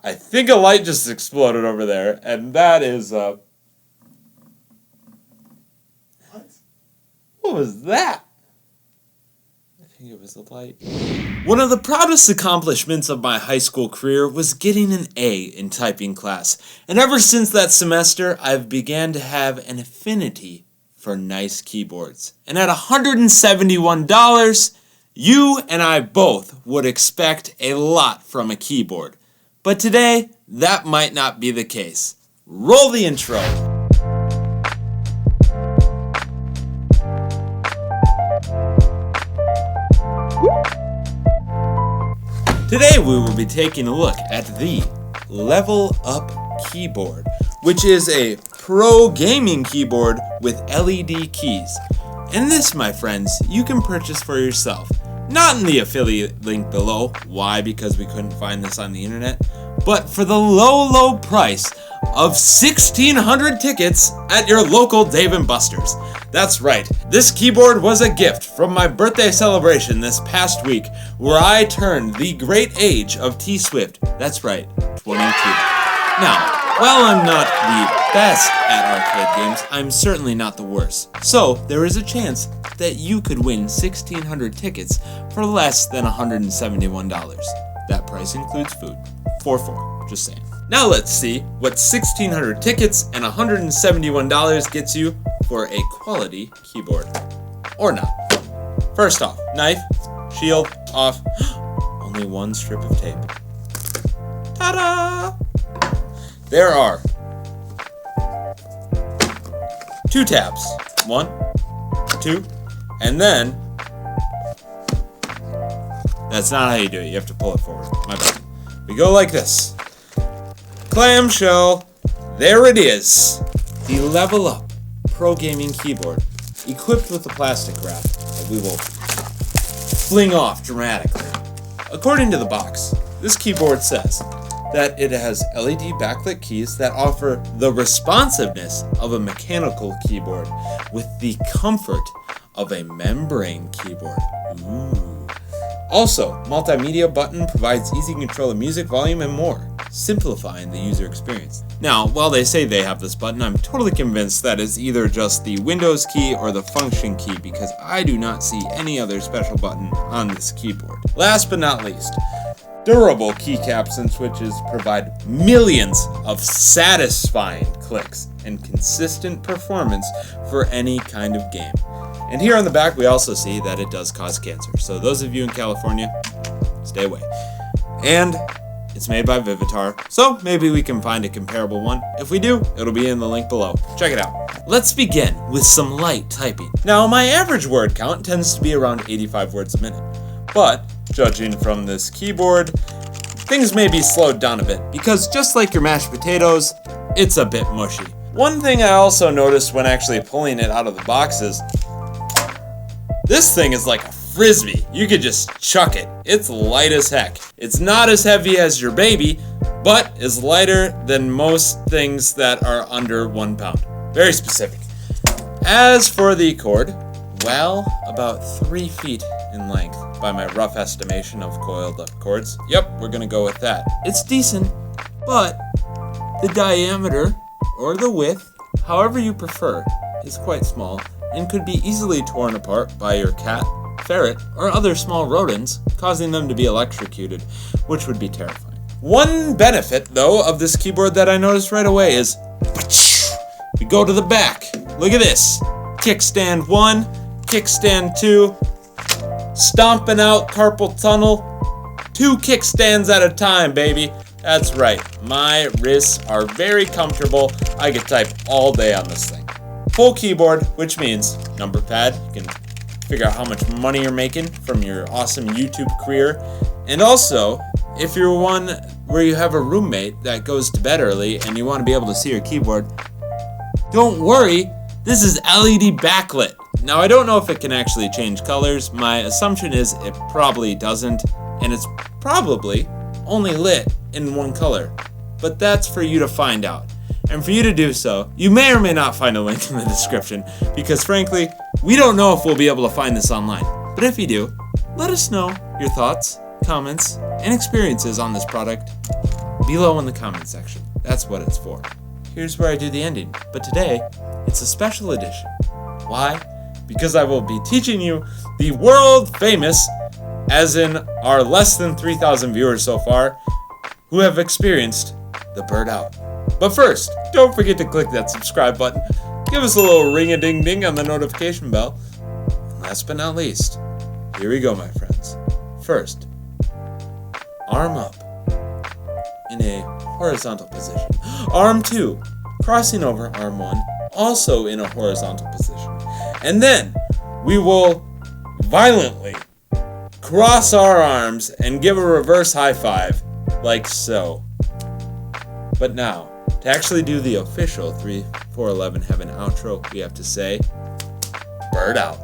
I think a light just exploded over there, and that is, What? What was that? I think it was a light. One of the proudest accomplishments of my high school career was getting an A in typing class, and ever since that semester, I've began to have an affinity for nice keyboards. And at $171, you and I both would expect a lot from a keyboard. But today, that might not be the case. Roll the intro. Today we will be taking a look at the Level Up keyboard, which is a pro gaming keyboard with LED keys. And this, my friends, you can purchase for yourself. Not in the affiliate link below. Why? Because we couldn't find this on the internet. But for the low price of 1,600 tickets at your local Dave & Buster's. That's right, this keyboard was a gift from my birthday celebration this past week, where I turned the great age of T-Swift. That's right, 22. Now, while I'm not the best at arcade games, I'm certainly not the worst. So, there is a chance that you could win 1,600 tickets for less than $171. That price includes food. 4-4, just saying. Now let's see what 1,600 tickets and $171 gets you for a quality keyboard. Or not. First off, knife, shield, off. Only one strip of tape. Ta-da! There are 2 tabs. 1, 2, and then... That's not how you do it. You have to pull it forward. My bad. We go like this. Clamshell. There it is. The Level Up Pro Gaming Keyboard, equipped with a plastic wrap that we will fling off dramatically. According to the box, this keyboard says that it has LED backlit keys that offer the responsiveness of a mechanical keyboard with the comfort of a membrane keyboard. Ooh. Also, multimedia button provides easy control of music volume and more, simplifying the user experience. Now, while they say they have this button, I'm totally convinced that it's either just the Windows key or the function key, because I do not see any other special button on this keyboard. Last but not least, durable keycaps and switches provide millions of satisfying clicks and consistent performance for any kind of game. And here on the back, we also see that it does cause cancer. So those of you in California, stay away. And it's made by Vivitar, so maybe we can find a comparable one. If we do, it'll be in the link below. Check it out. Let's begin with some light typing. Now, my average word count tends to be around 85 words a minute. But, judging from this keyboard, things may be slowed down a bit, because just like your mashed potatoes, it's a bit mushy. One thing I also noticed when actually pulling it out of the box is this thing is like a frisbee. You could just chuck it. It's light as heck. It's not as heavy as your baby, but is lighter than most things that are under 1 pound. Very specific. As for the cord, well, about 3 feet in length by my rough estimation of coiled up cords. Yep, we're gonna go with that. It's decent, but the diameter or the width, however you prefer, is quite small and could be easily torn apart by your cat, ferret, or other small rodents, causing them to be electrocuted, which would be terrifying. One benefit, though, of this keyboard that I noticed right away is we go to the back. Look at this. Kickstand 1, kickstand 2, stomping out carpal tunnel, 2 kickstands at a time, baby. That's right, my wrists are very comfortable. I could type all day on this thing. Full keyboard, which means number pad. You can figure out how much money you're making from your awesome YouTube career. And also, if you're one where you have a roommate that goes to bed early and you want to be able to see your keyboard, don't worry, this is LED backlit. Now, I don't know if it can actually change colors. My assumption is it probably doesn't, and it's probably only lit in one color. But that's for you to find out. And for you to do so, you may or may not find a link in the description, because frankly, we don't know if we'll be able to find this online. But if you do, let us know your thoughts, comments, and experiences on this product below in the comment section. That's what it's for. Here's where I do the ending, but today it's a special edition. Why? Because I will be teaching you the world famous, as in our less than 3,000 viewers so far, who have experienced the bird out. But first, don't forget to click that subscribe button. Give us a little ring-a-ding-ding on the notification bell. And last but not least, here we go, my friends. First, arm up in a horizontal position. Arm 2, crossing over arm 1, also in a horizontal position. And then we will violently cross our arms and give a reverse high five, like so. But now, to actually do the official 3, 4, 11 heaven outro, we have to say, bird out.